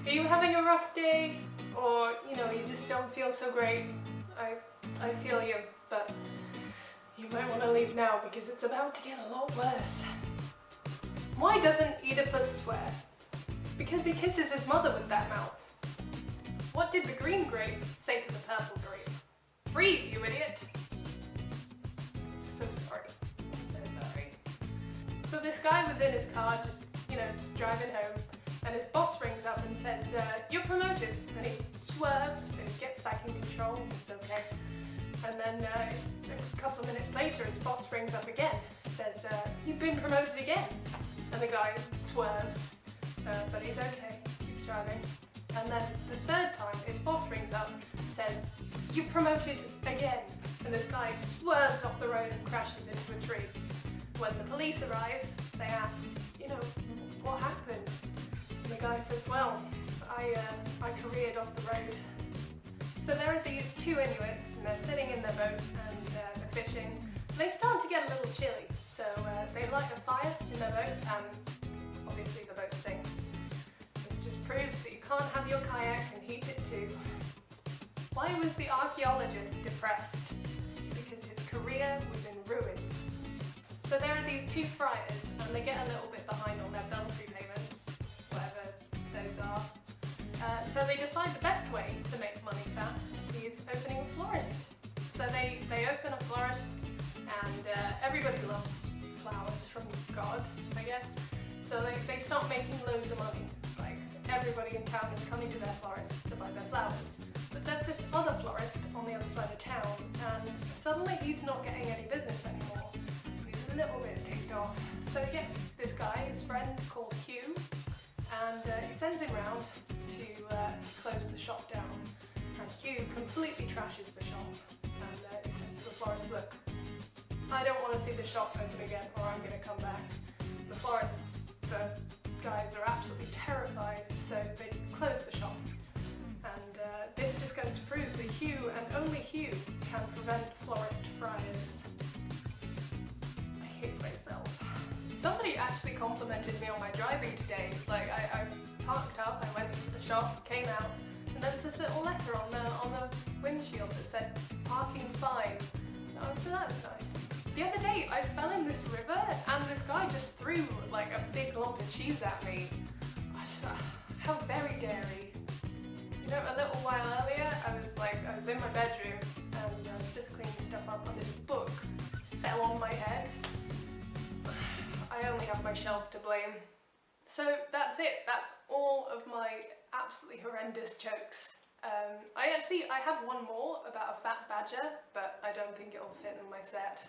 Are you having a rough day? Or, you just don't feel so great? I feel you, but you might want to leave now because it's about to get a lot worse. Why doesn't Oedipus swear? Because he kisses his mother with that mouth. What did the green grape say to the purple grape? Breathe, you idiot! So sorry. I'm so sorry. So this guy was in his car just driving home, and his boss rings up and says, you're promoted. And he swerves and gets back in control. It's okay. And then a couple of minutes later, his boss rings up again, says, you've been promoted again. And the guy swerves, but he's okay, keeps driving. And then the third time, his boss rings up and says, you're promoted again. And this guy swerves off the road and crashes into a tree. When the police arrive, they ask, what happened? And the guy says, well, I careered off the road. So there are these two Inuits, and they're sitting in their boat and they're fishing. They start to get a little chilly, so they light a fire in their boat, and obviously the boat sinks. This just proves that you can't have your kayak and heat it too. Why was the archaeologist depressed? Because his career was in ruins. So there are these two friars, and they get a little bit behind on their belfry payments, whatever those are. So they decide the best way to make money fast is opening a florist. So they open a florist, and everybody loves flowers from God, I guess. So they start making loads of money. Like, everybody in town is coming to their florist to buy their flowers. But there's this other florist on the other side of town, and suddenly he's not getting any business anymore. He's a little bit ticked off. So he gets this guy, his friend called Hugh, and he sends him round to close the shop down. And Hugh completely trashes the shop, and he says to the florist, look, I don't want to see the shop open again, or I'm going to come back. The florists, the guys, are absolutely terrified, so they close the shop. And this just goes to prove that Hugh, and only Hugh, can prevent florist friars. I hate myself. Somebody actually complimented me on my driving today. Like, I parked up, I went into the shop, came out, and there was this little letter on the windshield that said, parking fine. Oh, so that's nice. The other day, I fell in this river, and this guy just threw like a big lump of cheese at me. How very dairy. A little while earlier, I was in my bedroom, and I was just cleaning stuff up, and this book fell on my head. I only have my shelf to blame. So that's it. That's all of my absolutely horrendous jokes. I have one more about a fat badger, but I don't think it'll fit in my set.